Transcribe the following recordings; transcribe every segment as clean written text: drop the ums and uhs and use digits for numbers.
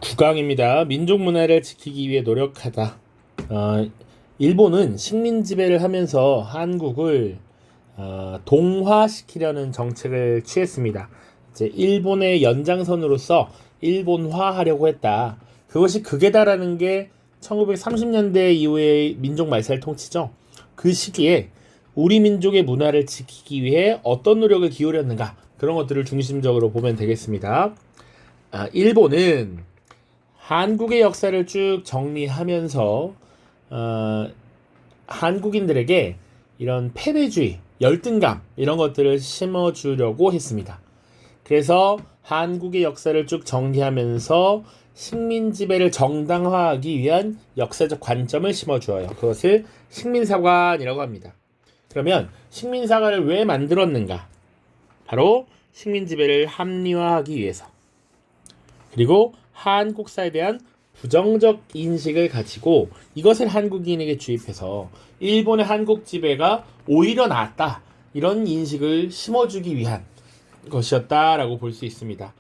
국왕입니다. 민족 문화를 지키기 위해 노력하다. 일본은 식민 지배를 하면서 한국을 동화시키려는 정책을 취했습니다. 이제 일본의 연장선으로서 일본화하려고 했다. 그것이 극에다라는 게 1930년대 이후의 민족 말살 통치죠. 그 시기에 우리 민족의 문화를 지키기 위해 어떤 노력을 기울였는가, 그런 것들을 중심적으로 보면 되겠습니다. 일본은 한국의 역사를 쭉 정리하면서 한국인들에게 이런 패배주의, 열등감 이런 것들을 심어주려고 했습니다. 그래서 한국의 역사를 쭉 정리하면서 식민 지배를 정당화하기 위한 역사적 관점을 심어주어요. 그것을 식민사관이라고 합니다. 그러면 식민사관을 왜 만들었는가? 바로 식민 지배를 합리화하기 위해서. 그리고 한국사에 대한 부정적 인식을 가지고 이것을 한국인에게 주입해서 일본의 한국 지배가 오히려 낫다, 이런 인식을 심어주기 위한 것이었다라고 볼 수 있습니다.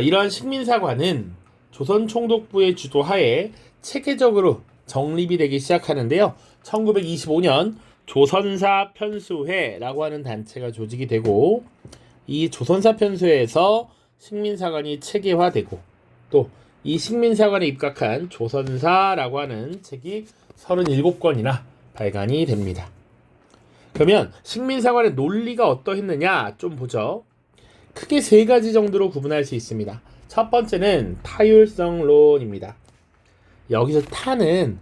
이러한 식민사관은 조선총독부의 주도하에 체계적으로 정립이 되기 시작하는데요. 1925년 조선사 편수회라고 하는 단체가 조직이 되고, 이 조선사 편수회에서 식민사관이 체계화되고, 또 이 식민사관에 입각한 조선사라고 하는 책이 37권이나 발간이 됩니다. 그러면 식민사관의 논리가 어떠했느냐 좀 보죠. 크게 세 가지 정도로 구분할 수 있습니다. 첫 번째는 타율성론입니다. 여기서 타는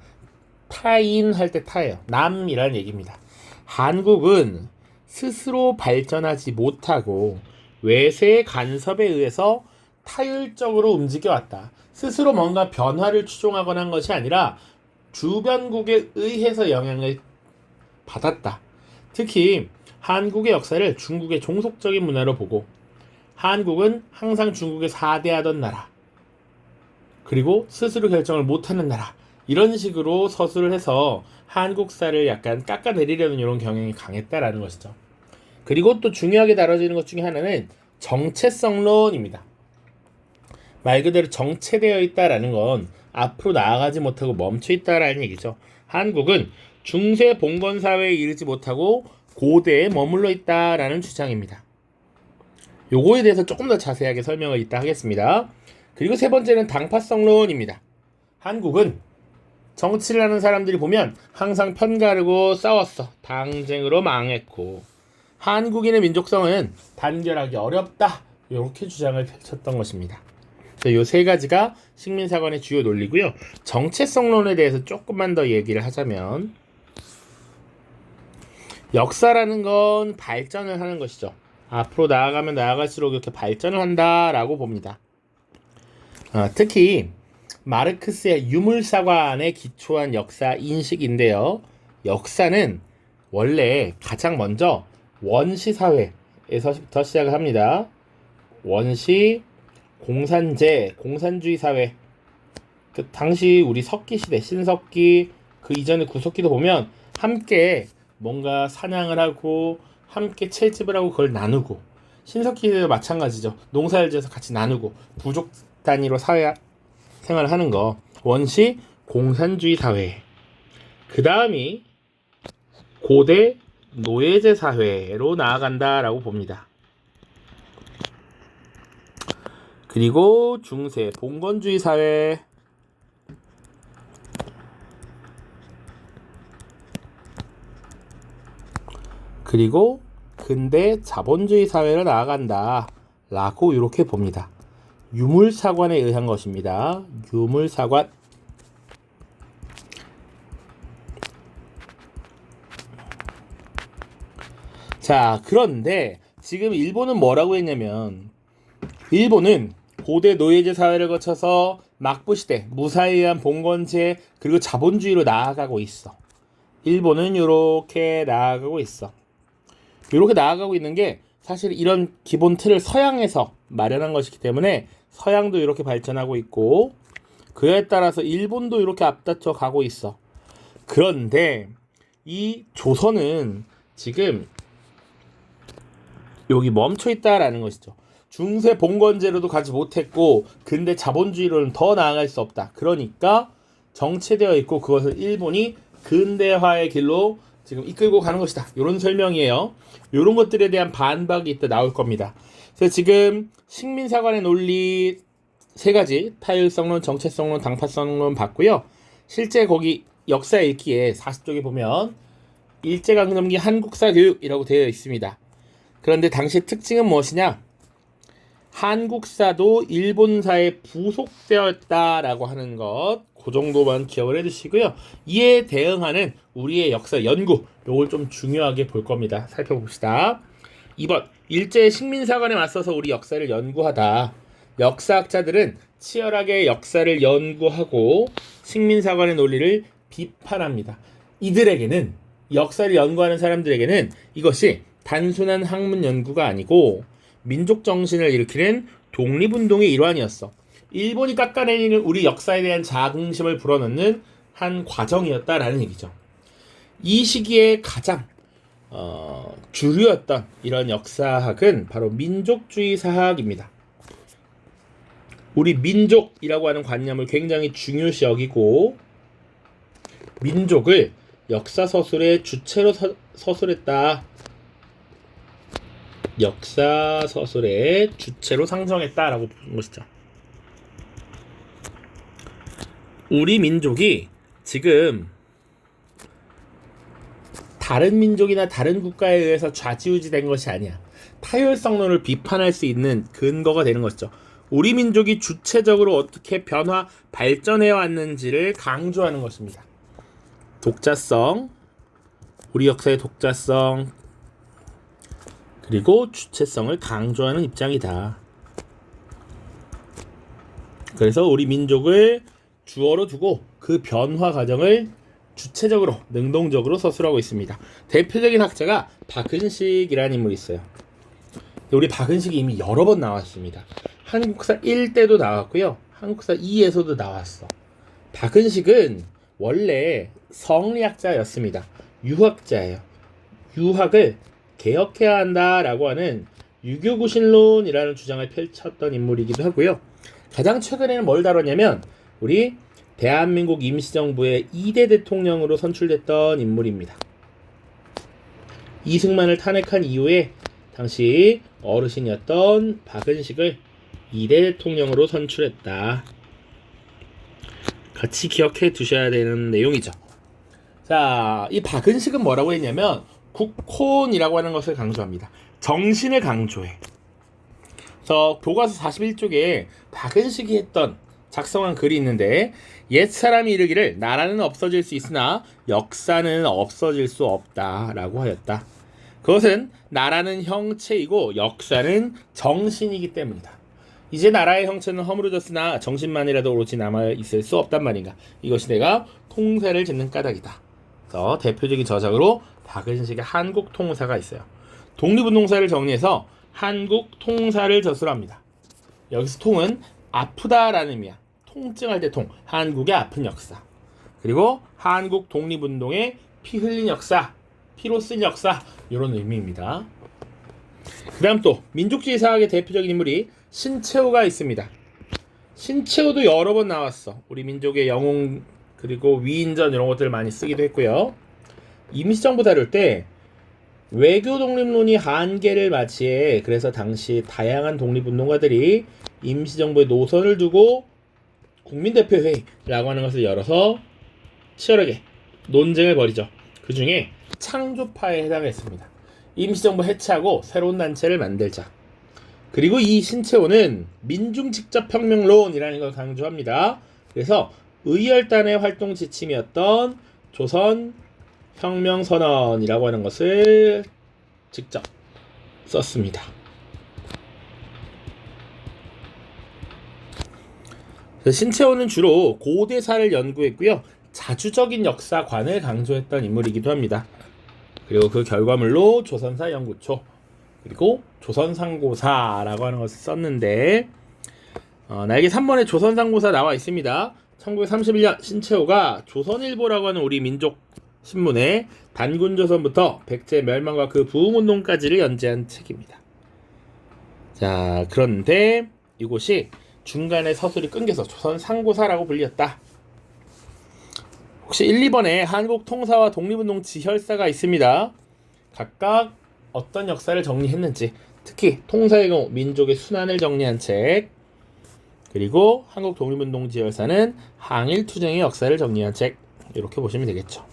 타인할 때 타예요. 남이라는 얘기입니다. 한국은 스스로 발전하지 못하고 외세의 간섭에 의해서 타율적으로 움직여왔다. 스스로 뭔가 변화를 추종하거나 한 것이 아니라 주변국에 의해서 영향을 받았다. 특히 한국의 역사를 중국의 종속적인 문화로 보고, 한국은 항상 중국에 사대하던 나라, 그리고 스스로 결정을 못하는 나라, 이런 식으로 서술을 해서 한국사를 약간 깎아내리려는 이런 경향이 강했다라는 것이죠. 그리고 또 중요하게 다뤄지는 것 중에 하나는 정체성론입니다. 말 그대로 정체되어 있다라는 건 앞으로 나아가지 못하고 멈춰 있다라는 얘기죠. 한국은 중세 봉건 사회에 이르지 못하고 고대에 머물러 있다라는 주장입니다. 요거에 대해서 조금 더 자세하게 설명을 이따 하겠습니다. 그리고 세 번째는 당파성론입니다. 한국은 정치를 하는 사람들이 보면 항상 편가르고 싸웠어. 당쟁으로 망했고, 한국인의 민족성은 단결하기 어렵다, 이렇게 주장을 펼쳤던 것입니다. 이 세 가지가 식민사관의 주요 논리고요. 정체성론에 대해서 조금만 더 얘기를 하자면, 역사라는 건 발전을 하는 것이죠. 앞으로 나아가면 나아갈수록 이렇게 발전을 한다라고 봅니다. 특히 마르크스의 유물사관에 기초한 역사 인식인데요. 역사는 원래 가장 먼저 원시사회에서부터 시작을 합니다. 원시, 공산제, 공산주의 사회. 그 당시 우리 석기시대, 신석기, 그 이전의 구석기도 보면 함께 뭔가 사냥을 하고 함께 채집을 하고 그걸 나누고, 신석기도 마찬가지죠. 농사를 지어서 같이 나누고 부족 단위로 사회 생활을 하는 거, 원시 공산주의 사회. 그 다음이 고대 노예제 사회로 나아간다라고 봅니다. 그리고 중세 봉건주의 사회, 그리고 근대 자본주의 사회로 나아간다 라고 이렇게 봅니다. 유물사관에 의한 것입니다. 유물사관. 자, 그런데 지금 일본은 뭐라고 했냐면, 일본은 고대 노예제 사회를 거쳐서 막부시대, 무사에 의한 봉건제, 그리고 자본주의로 나아가고 있어. 일본은 이렇게 나아가고 있어. 이렇게 나아가고 있는 게 사실 이런 기본 틀을 서양에서 마련한 것이기 때문에 서양도 이렇게 발전하고 있고, 그에 따라서 일본도 이렇게 앞다퉈 가고 있어. 그런데 이 조선은 지금 여기 멈춰 있다라는 것이죠. 중세 봉건제로도 가지 못했고 근대 자본주의로는 더 나아갈 수 없다. 그러니까 정체되어 있고 그것을 일본이 근대화의 길로 지금 이끌고 가는 것이다. 이런 설명이에요. 이런 것들에 대한 반박이 이따 나올 겁니다. 그래서 지금 식민사관의 논리 세 가지, 타율성론, 정체성론, 당파성론 봤고요. 실제 거기 역사 읽기에 40쪽에 보면 일제강점기 한국사 교육이라고 되어 있습니다. 그런데 당시 특징은 무엇이냐? 한국사도 일본사에 부속되었다라고 하는 것, 그 정도만 기억을 해두시고요. 이에 대응하는 우리의 역사 연구, 요걸 좀 중요하게 볼 겁니다. 살펴봅시다. 2번, 일제 식민사관에 맞서서 우리 역사를 연구하다. 역사학자들은 치열하게 역사를 연구하고 식민사관의 논리를 비판합니다. 이들에게는, 역사를 연구하는 사람들에게는 이것이 단순한 학문 연구가 아니고 민족 정신을 일으키는 독립운동의 일환이었어. 일본이 깎아내리는 우리 역사에 대한 자긍심을 불어넣는 한 과정이었다라는 얘기죠. 이 시기에 가장 주류였던 이런 역사학은 바로 민족주의 사학입니다. 우리 민족이라고 하는 관념을 굉장히 중요시 여기고 민족을 역사서술의 주체로 서술했다. 역사서술의 주체로 상정했다라고 보는 것이죠. 우리 민족이 지금 다른 민족이나 다른 국가에 의해서 좌지우지된 것이 아니야. 타율성론을 비판할 수 있는 근거가 되는 것이죠. 우리 민족이 주체적으로 어떻게 변화, 발전해 왔는지를 강조하는 것입니다. 독자성, 우리 역사의 독자성, 그리고 주체성을 강조하는 입장이다. 그래서 우리 민족을 주어로 두고 그 변화 과정을 주체적으로, 능동적으로 서술하고 있습니다. 대표적인 학자가 박은식이라는 인물이 있어요. 우리 박은식이 이미 여러 번 나왔습니다. 한국사 1 때도 나왔고요. 한국사 2에서도 나왔어. 박은식은 원래 성리학자였습니다. 유학자예요. 유학을 개혁해야 한다라고 하는 유교구신론이라는 주장을 펼쳤던 인물이기도 하고요. 가장 최근에는 뭘 다뤘냐면 우리 대한민국 임시정부의 2대 대통령으로 선출됐던 인물입니다. 이승만을 탄핵한 이후에 당시 어르신이었던 박은식을 2대 대통령으로 선출했다. 같이 기억해 두셔야 되는 내용이죠. 자, 이 박은식은 뭐라고 했냐면 국혼이라고 하는 것을 강조합니다. 정신을 강조해. 그래서 교과서 41쪽에 박은식이 작성한 글이 있는데 옛사람이 이르기를 나라는 없어질 수 있으나 역사는 없어질 수 없다라고 하였다. 그것은 나라는 형체이고 역사는 정신이기 때문이다. 이제 나라의 형체는 허물어졌으나 정신만이라도 오롯이 남아있을 수 없단 말인가. 이것이 내가 통사를 짓는 까닭이다. 그래서 대표적인 저작으로 박은식의 한국통사가 있어요. 독립운동사를 정리해서 한국통사를 저술합니다. 여기서 통은 아프다라는 의미야. 통증할 때 통, 한국의 아픈 역사. 그리고 한국 독립운동의 피 흘린 역사, 피로 쓴 역사, 이런 의미입니다. 그 다음 또 민족주의 사학의 대표적인 인물이 신채호가 있습니다. 신채호도 여러 번 나왔어. 우리 민족의 영웅, 그리고 위인전 이런 것들을 많이 쓰기도 했고요. 임시정부 다룰 때 외교 독립론이 한계를 맞이해. 그래서 당시 다양한 독립운동가들이 임시정부의 노선을 두고 국민대표회의라고 하는 것을 열어서 치열하게 논쟁을 벌이죠. 그 중에 창조파에 해당했습니다. 임시정부 해체하고 새로운 단체를 만들자. 그리고 이 신채호는 민중직접혁명론이라는 걸 강조합니다. 그래서 의열단의 활동 지침이었던 조선혁명선언이라고 하는 것을 직접 썼습니다. 신채호는 주로 고대사를 연구했고요. 자주적인 역사관을 강조했던 인물이기도 합니다. 그리고 그 결과물로 조선사 연구초, 그리고 조선상고사라고 하는 것을 썼는데 날개 3번에 조선상고사 나와 있습니다. 1931년 신채호가 조선일보라고 하는 우리 민족 신문에 단군조선부터 백제 멸망과 그 부흥운동까지를 연재한 책입니다. 자, 그런데 이곳이 중간에 서술이 끊겨서 조선 상고사라고 불렸다. 혹시 1, 2번에 한국통사와 독립운동 지혈사가 있습니다. 각각 어떤 역사를 정리했는지, 특히 통사의 경우 민족의 순환을 정리한 책, 그리고 한국 독립운동 지혈사는 항일투쟁의 역사를 정리한 책, 이렇게 보시면 되겠죠.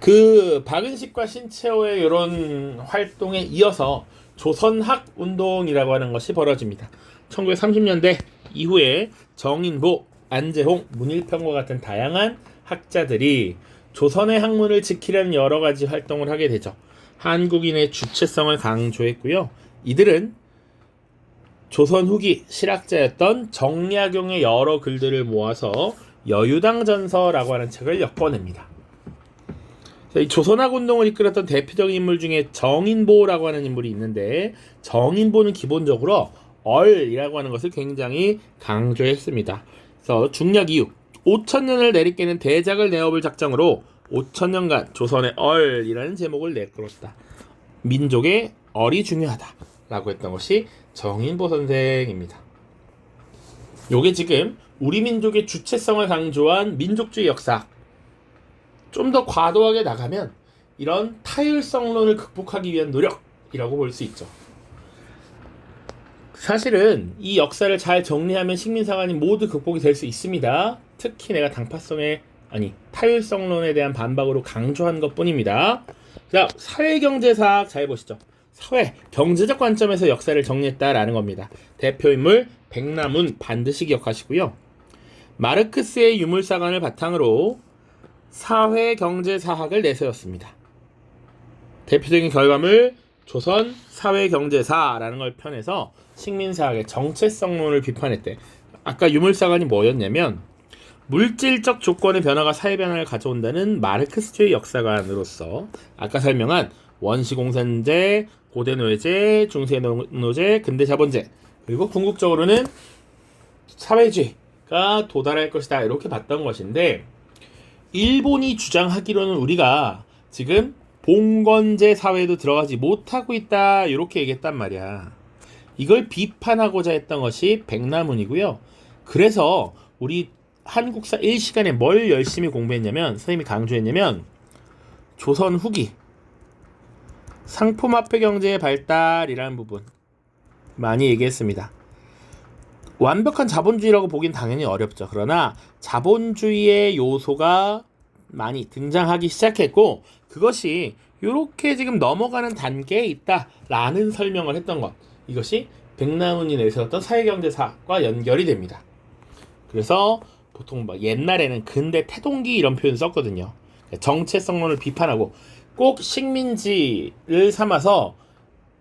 그 박은식과 신채호의 이런 활동에 이어서 조선학운동이라고 하는 것이 벌어집니다. 1930년대 이후에 정인보, 안재홍, 문일평과 같은 다양한 학자들이 조선의 학문을 지키려는 여러 가지 활동을 하게 되죠. 한국인의 주체성을 강조했고요. 이들은 조선 후기 실학자였던 정약용의 여러 글들을 모아서 여유당전서라고 하는 책을 엮어냅니다. 이 조선학운동을 이끌었던 대표적인 인물 중에 정인보라고 하는 인물이 있는데, 정인보는 기본적으로 얼이라고 하는 것을 굉장히 강조했습니다. 그래서 중략 이후 5천년을 내리깨는 대작을 내어볼 작정으로 5천년간 조선의 얼이라는 제목을 내걸었다. 민족의 얼이 중요하다라고 했던 것이 정인보 선생입니다. 요게 지금 우리 민족의 주체성을 강조한 민족주의 역사. 좀 더 과도하게 나가면 이런 타율성론을 극복하기 위한 노력이라고 볼 수 있죠. 사실은 이 역사를 잘 정리하면 식민사관이 모두 극복이 될 수 있습니다. 특히 내가 타율성론에 대한 반박으로 강조한 것뿐입니다. 자, 사회경제사학 잘 보시죠. 사회, 경제적 관점에서 역사를 정리했다라는 겁니다. 대표인물 백남훈 반드시 기억하시고요. 마르크스의 유물사관을 바탕으로 사회경제사학을 내세웠습니다. 대표적인 결과물 조선 사회경제사라는 걸 펴내서 식민사학의 정체성론을 비판했대. 아까 유물사관이 뭐였냐면 물질적 조건의 변화가 사회 변화를 가져온다는 마르크스주의 역사관으로서 아까 설명한 원시공산제, 고대노예제, 중세노제, 근대자본제, 그리고 궁극적으로는 사회주의가 도달할 것이다, 이렇게 봤던 것인데, 일본이 주장하기로는 우리가 지금 봉건제 사회도 들어가지 못하고 있다, 이렇게 얘기했단 말이야. 이걸 비판하고자 했던 것이 백남훈이고요. 그래서 우리 한국사 1시간에 뭘 열심히 공부했냐면, 선생님이 강조했냐면 조선 후기 상품화폐 경제의 발달이라는 부분 많이 얘기했습니다. 완벽한 자본주의라고 보긴 당연히 어렵죠. 그러나 자본주의의 요소가 많이 등장하기 시작했고, 그것이 이렇게 지금 넘어가는 단계에 있다라는 설명을 했던 것, 이것이 백남훈이 내세웠던 사회경제사과 연결이 됩니다. 그래서 보통 옛날에는 근대 태동기 이런 표현 썼거든요. 정체성론을 비판하고 꼭 식민지를 삼아서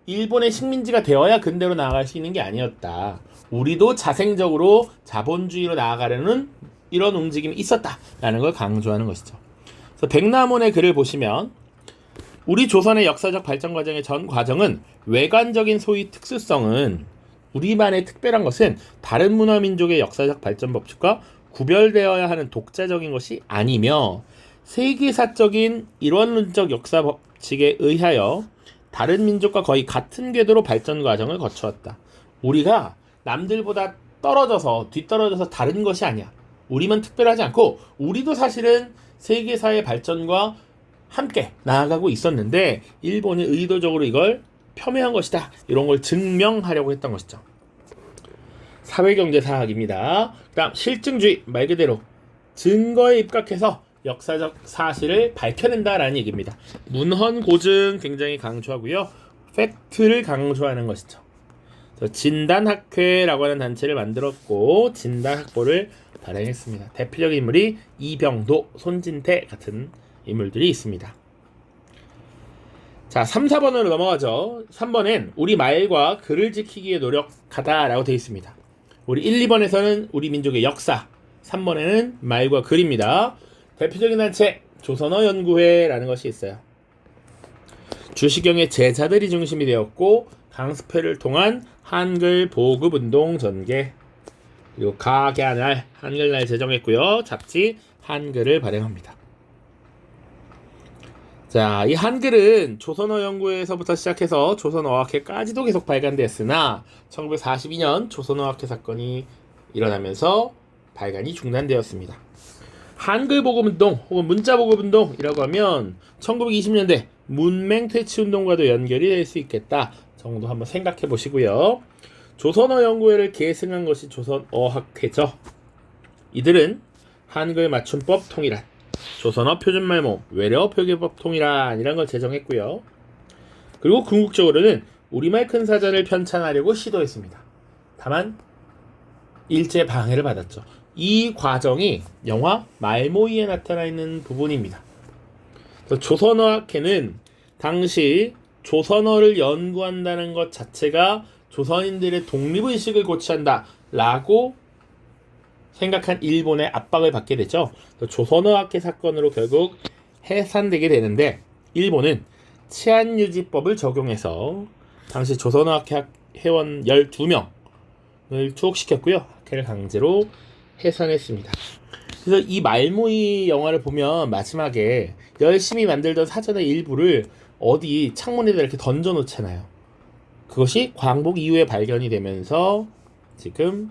일본의 식민지가 되어야 근대로 나아갈 수 있는 게 아니었다. 우리도 자생적으로 자본주의로 나아가려는 이런 움직임이 있었다라는 걸 강조하는 것이죠. 그래서 백남훈의 글을 보시면 우리 조선의 역사적 발전 과정의 전 과정은 외관적인 소위 특수성은 우리만의 특별한 것은 다른 문화 민족의 역사적 발전 법칙과 구별되어야 하는 독자적인 것이 아니며 세계사적인 일원론적 역사 법칙에 의하여 다른 민족과 거의 같은 궤도로 발전 과정을 거쳐왔다. 우리가 남들보다 뒤떨어져서 다른 것이 아니야. 우리만 특별하지 않고 우리도 사실은 세계사의 발전과 함께 나아가고 있었는데 일본이 의도적으로 이걸 폄훼한 것이다, 이런 걸 증명하려고 했던 것이죠. 사회경제사학입니다. 그다음 실증주의, 말 그대로 증거에 입각해서 역사적 사실을 밝혀낸다라는 얘기입니다. 문헌고증 굉장히 강조하고요. 팩트를 강조하는 것이죠. 진단학회라고 하는 단체를 만들었고 진단학보를 발행했습니다. 대표적인 인물이 이병도, 손진태 같은 인물들이 있습니다. 자, 3, 4번으로 넘어가죠. 3번엔 우리 말과 글을 지키기에 노력하다라고 되어 있습니다. 우리 1, 2번에서는 우리 민족의 역사, 3번에는 말과 글입니다. 대표적인 단체 조선어 연구회라는 것이 있어요. 주시경의 제자들이 중심이 되었고 강습회를 통한 한글 보급운동 전개, 그리고 가게날 한글날 제정했고요. 잡지 한글을 발행합니다. 자, 이 한글은 조선어 연구회에서부터 시작해서 조선어학회까지도 계속 발간되었으나 1942년 조선어학회 사건이 일어나면서 발간이 중단되었습니다. 한글 보급 운동 혹은 문자 보급 운동이라고 하면 1920년대 문맹 퇴치 운동과도 연결이 될 수 있겠다 정도 한번 생각해 보시고요. 조선어 연구회를 계승한 것이 조선어학회죠. 이들은 한글 맞춤법 통일안, 조선어 표준말모, 외래어 표기법 통일안 이런 걸 제정했고요. 그리고 궁극적으로는 우리말 큰 사전을 편찬하려고 시도했습니다. 다만 일제 방해를 받았죠. 이 과정이 영화 말모이에 나타나 있는 부분입니다. 조선어학회는 당시 조선어를 연구한다는 것 자체가 조선인들의 독립의식을 고취한다 라고 생각한 일본의 압박을 받게 되죠. 조선어학회 사건으로 결국 해산되게 되는데 일본은 치안유지법을 적용해서 당시 조선어학회 회원 12명을 투옥시켰고요. 학회를 강제로 해산했습니다. 그래서 이 말모이 영화를 보면 마지막에 열심히 만들던 사전의 일부를 어디 창문에다 이렇게 던져 놓잖아요. 그것이 광복 이후에 발견이 되면서 지금까지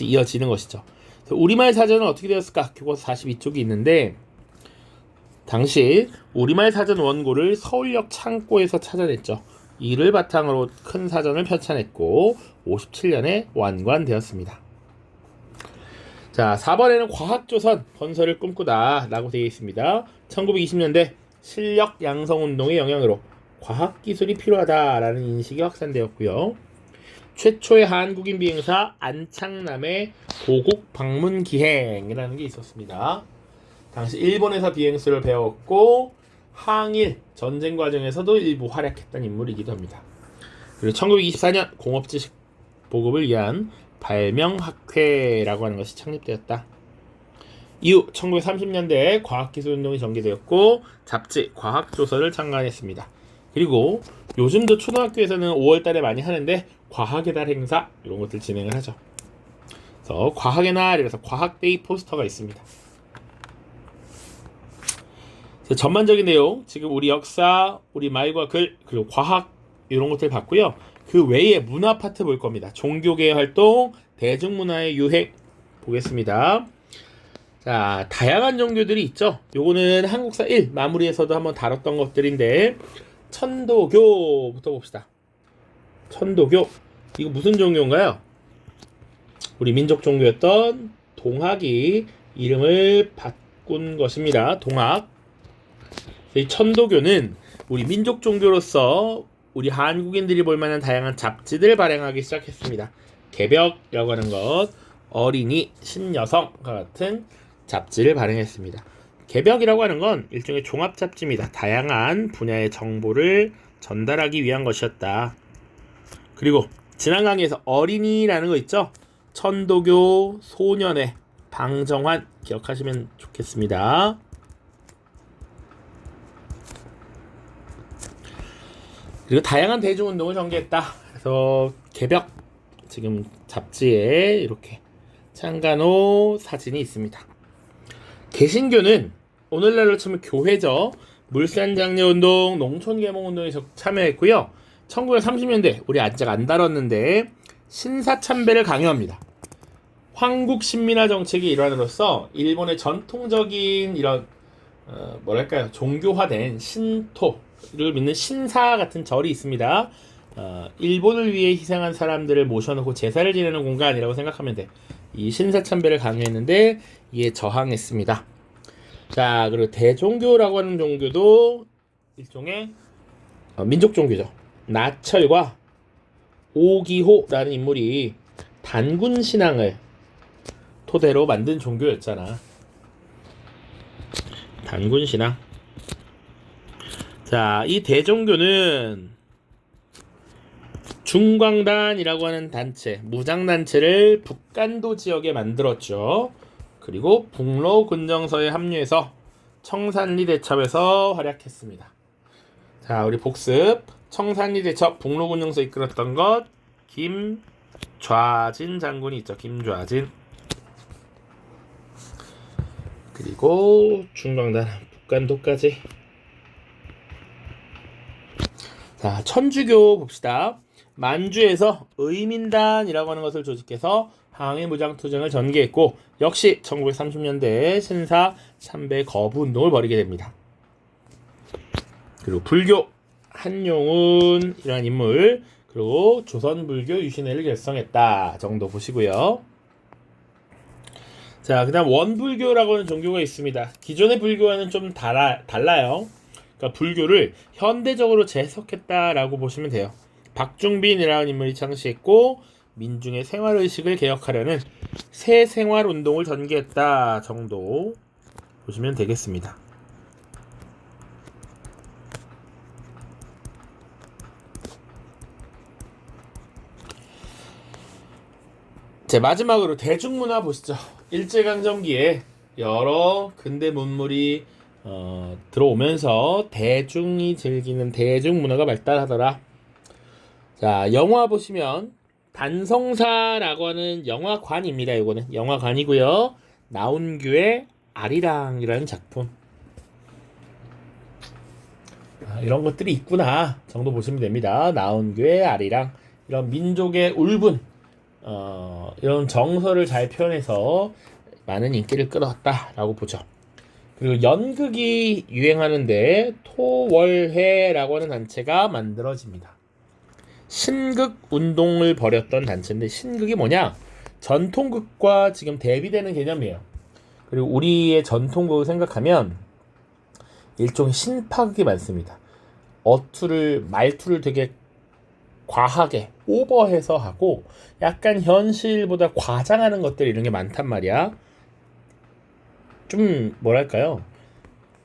이어지는 것이죠. 우리말 사전은 어떻게 되었을까? 교과서 42쪽이 있는데 당시 우리말 사전 원고를 서울역 창고에서 찾아냈죠. 이를 바탕으로 큰 사전을 편찬했고 57년에 완관되었습니다. 자, 4번에는 과학조선 건설을 꿈꾸다 라고 되어 있습니다. 1920년대 실력 양성운동의 영향으로 과학기술이 필요하다라는 인식이 확산되었고요. 최초의 한국인 비행사 안창남의 고국 방문 기행이라는 게 있었습니다. 당시 일본에서 비행수를 배웠고 항일 전쟁 과정에서도 일부 활약했던 인물이기도 합니다. 그리고 1924년 공업지식 보급을 위한 발명학회라고 하는 것이 창립되었다. 이후 1930년대에 과학기술운동이 전개되었고 잡지 과학조서를 창간했습니다. 그리고 요즘도 초등학교에서는 5월달에 많이 하는데 과학의 달 행사 이런 것들 진행을 하죠. 그래서 과학의 날이라서 과학데이 포스터가 있습니다. 전반적인 내용 지금 우리 역사, 우리 말과 글, 그리고 과학 이런 것들 봤고요. 그 외에 문화 파트 볼 겁니다. 종교계의 활동, 대중문화의 유행 보겠습니다. 자, 다양한 종교들이 있죠. 요거는 한국사 1 마무리에서도 한번 다뤘던 것들인데 천도교부터 봅시다. 천도교 이거 무슨 종교인가요? 우리 민족 종교였던 동학이 이름을 바꾼 것입니다. 동학. 이 천도교는 우리 민족 종교로서 우리 한국인들이 볼만한 다양한 잡지들을 발행하기 시작했습니다. 개벽이라고 하는 것, 어린이, 신여성과 같은 잡지를 발행했습니다. 개벽이라고 하는 건 일종의 종합 잡지입니다. 다양한 분야의 정보를 전달하기 위한 것이었다. 그리고 지난 강의에서 어린이라는 거 있죠? 천도교, 소년회, 방정환 기억하시면 좋겠습니다. 그리고 다양한 대중운동을 전개했다. 그래서 개벽 지금 잡지에 이렇게 창간호 사진이 있습니다. 개신교는 오늘날로 치면 교회죠. 물산장려운동, 농촌개몽운동에 참여했고요. 1930년대 우리 아직 안 다뤘는데 신사참배를 강요합니다. 황국신민화 정책의 일환으로서 일본의 전통적인 이런 뭐랄까요 종교화된 신토를 믿는 신사 같은 절이 있습니다. 일본을 위해 희생한 사람들을 모셔놓고 제사를 지내는 공간이라고 생각하면 돼. 이 신사참배를 강요했는데 이에 저항했습니다. 자, 그리고 대종교라고 하는 종교도 일종의 민족 종교죠. 나철과 오기호라는 인물이 단군 신앙을 토대로 만든 종교였잖아. 단군 신앙. 자, 이 대종교는 중광단이라고 하는 단체, 무장단체를 북간도 지역에 만들었죠. 그리고 북로 군정서에 합류해서 청산리 대첩에서 활약했습니다. 자, 우리 복습. 청산리 대첩 북로 군정서 이끌었던 것 김좌진 장군이 있죠. 김좌진. 그리고 중광단 북간도까지. 자, 천주교 봅시다. 만주에서 의민단이라고 하는 것을 조직해서 항해 무장투쟁을 전개했고, 역시 1930년대에 신사 참배 거부 운동을 벌이게 됩니다. 그리고 불교 한용운 이러한 인물, 그리고 조선불교 유신회를 결성했다 정도 보시고요. 자, 그 다음 원불교라고 하는 종교가 있습니다. 기존의 불교와는 좀 달라요. 그러니까 불교를 현대적으로 재해석했다라고 보시면 돼요. 박중빈이라는 인물이 창시했고, 민중의 생활의식을 개혁하려는 새 생활운동을 전개했다 정도 보시면 되겠습니다. 자, 마지막으로 대중문화 보시죠. 일제강점기에 여러 근대 문물이 들어오면서 대중이 즐기는 대중문화가 발달하더라. 자, 영화 보시면 단성사라고 하는 영화관입니다. 이거는 영화관이고요. 나운규의 아리랑이라는 작품. 이런 것들이 있구나 정도 보시면 됩니다. 나운규의 아리랑, 이런 민족의 울분, 이런 정서를 잘 표현해서 많은 인기를 끌었다라고 보죠. 그리고 연극이 유행하는데 토월회라고 하는 단체가 만들어집니다. 신극 운동을 벌였던 단체인데, 신극이 뭐냐? 전통극과 지금 대비되는 개념이에요. 그리고 우리의 전통극을 생각하면 일종의 신파극이 많습니다. 말투를 되게 과하게 오버해서 하고 약간 현실보다 과장하는 것들, 이런 게 많단 말이야. 좀 뭐랄까요?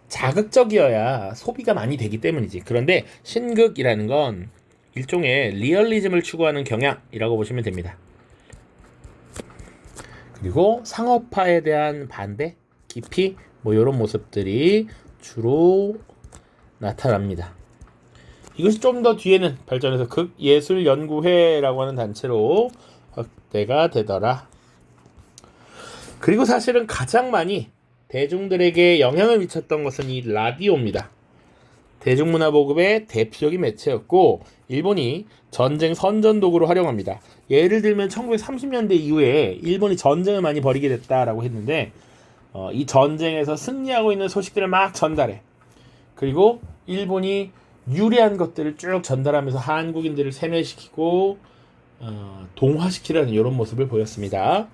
자극적이어야 소비가 많이 되기 때문이지. 그런데 신극이라는 건 일종의 리얼리즘을 추구하는 경향이라고 보시면 됩니다. 그리고 상업화에 대한 반대, 기피, 이런 모습들이 주로 나타납니다. 이것이 좀 더 뒤에는 발전해서 극예술연구회라고 하는 단체로 확대가 되더라. 그리고 사실은 가장 많이 대중들에게 영향을 미쳤던 것은 이 라디오입니다. 대중문화 보급의 대표적인 매체였고, 일본이 전쟁 선전도구로 활용합니다. 예를 들면 1930년대 이후에 일본이 전쟁을 많이 벌이게 됐다라고 했는데, 이 전쟁에서 승리하고 있는 소식들을 막 전달해. 그리고 일본이 유리한 것들을 쭉 전달하면서 한국인들을 세뇌시키고 동화시키려는 이런 모습을 보였습니다.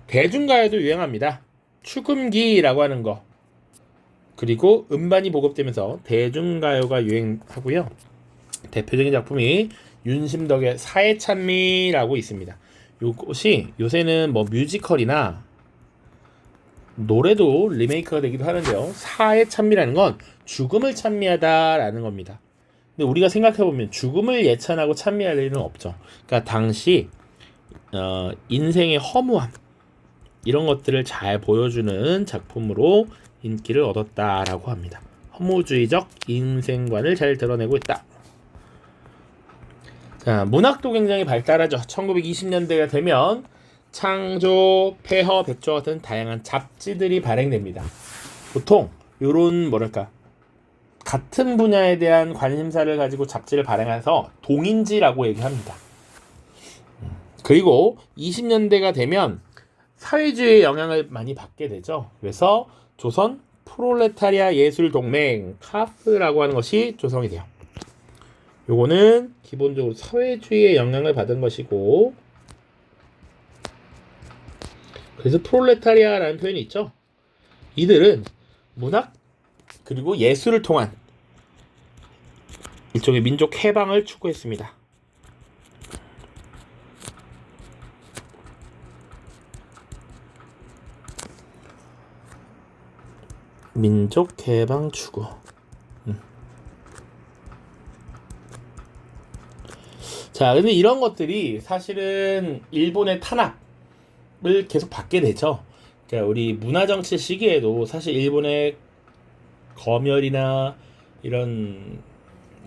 대중가요도 유행합니다. 추금기라고 하는 거, 그리고 음반이 보급되면서 대중가요가 유행하고요. 대표적인 작품이 윤심덕의 사회찬미라고 있습니다. 이것이 요새는 뮤지컬이나 노래도 리메이크가 되기도 하는데요. 사회찬미라는 건 죽음을 찬미하다라는 겁니다. 근데 우리가 생각해보면 죽음을 예찬하고 찬미할 일은 없죠. 그러니까 당시 인생의 허무함, 이런 것들을 잘 보여주는 작품으로 인기를 얻었다라고 합니다. 허무주의적 인생관을 잘 드러내고 있다. 자, 문학도 굉장히 발달하죠. 1920년대가 되면 창조, 폐허, 백조 같은 다양한 잡지들이 발행됩니다. 보통 요런 같은 분야에 대한 관심사를 가지고 잡지를 발행해서 동인지라고 얘기합니다. 그리고 20년대가 되면 사회주의의 영향을 많이 받게 되죠. 그래서 조선 프롤레타리아 예술동맹 카프라고 하는 것이 조성이 돼요. 요거는 기본적으로 사회주의의 영향을 받은 것이고, 그래서 프롤레타리아라는 표현이 있죠. 이들은 문학 그리고 예술을 통한 일종의 민족 해방을 추구했습니다. 민족 해방 추구. 자, 근데 이런 것들이 사실은 일본의 탄압을 계속 받게 되죠. 그러니까 우리 문화정치 시기에도 사실 일본의 검열이나 이런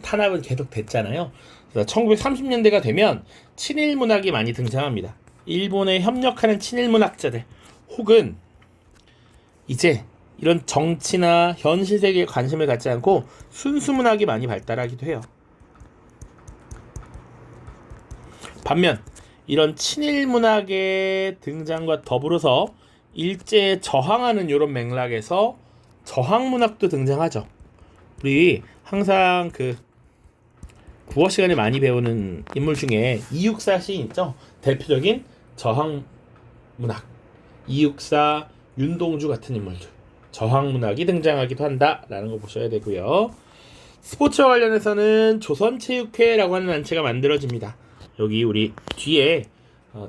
탄압은 계속 됐잖아요. 그래서 1930년대가 되면 친일 문학이 많이 등장합니다. 일본에 협력하는 친일 문학자들, 혹은 이제 이런 정치나 현실 세계에 관심을 갖지 않고 순수 문학이 많이 발달하기도 해요. 반면 이런 친일 문학의 등장과 더불어서 일제에 저항하는 이런 맥락에서 저항 문학도 등장하죠. 우리 항상 그 국어 시간에 많이 배우는 인물 중에 이육사 시인 있죠. 대표적인 저항 문학, 이육사, 윤동주 같은 인물들, 저항 문학이 등장하기도 한다라는 거 보셔야 되고요. 스포츠와 관련해서는 조선체육회라고 하는 단체가 만들어집니다. 여기 우리 뒤에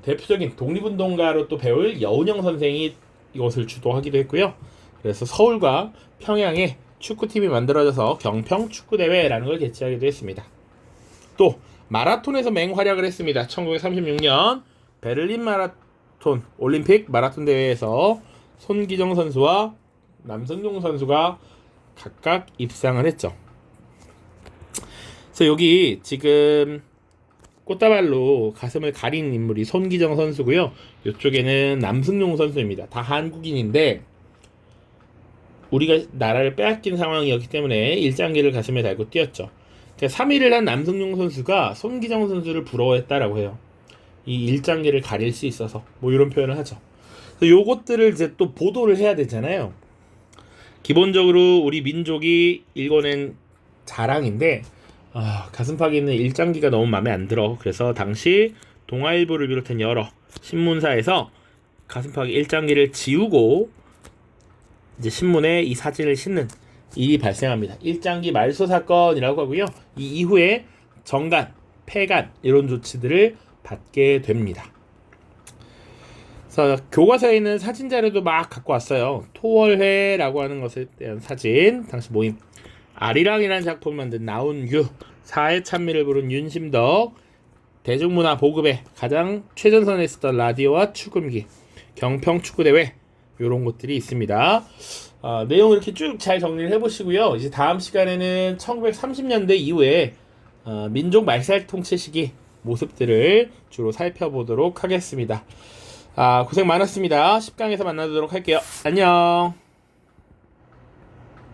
대표적인 독립운동가로 또 배울 여운형 선생이 이것을 주도하기도 했고요. 그래서 서울과 평양에 축구팀이 만들어져서 경평 축구대회라는 걸 개최하기도 했습니다. 또 마라톤에서 맹활약을 했습니다. 1936년 베를린 마라톤 올림픽 마라톤 대회에서 손기정 선수와 남승용 선수가 각각 입상을 했죠. 그래서 여기 지금 꽃다발로 가슴을 가린 인물이 손기정 선수고요. 이쪽에는 남승용 선수입니다. 다 한국인인데 우리가 나라를 빼앗긴 상황이었기 때문에 일장기를 가슴에 달고 뛰었죠. 3위를 한 남승용 선수가 손기정 선수를 부러워했다라고 해요. 이 일장기를 가릴 수 있어서 뭐 이런 표현을 하죠. 요것들을 이제 또 보도를 해야 되잖아요. 기본적으로 우리 민족이 일궈낸 자랑인데 가슴팍에 있는 일장기가 너무 마음에 안 들어. 그래서 당시 동아일보를 비롯한 여러 신문사에서 가슴팍에 일장기를 지우고 이제 신문에 이 사진을 싣는 일이 발생합니다. 일장기 말소 사건이라고 하고요. 이 이후에 정간, 폐간 이런 조치들을 받게 됩니다. 그래서 교과서에 있는 사진 자료도 막 갖고 왔어요. 토월회라고 하는 것에 대한 사진, 당시 모임, 아리랑이라는 작품을 만든 나운규, 사회 찬미를 부른 윤심덕, 대중문화 보급에 가장 최전선에 있었던 라디오와 축구기, 경평 축구대회 이런 것들이 있습니다. 내용을 이렇게 쭉 잘 정리를 해보시고요. 이제 다음 시간에는 1930년대 이후에 민족 말살 통치 시기 모습들을 주로 살펴보도록 하겠습니다. 고생 많았습니다. 10강에서 만나도록 할게요. 안녕.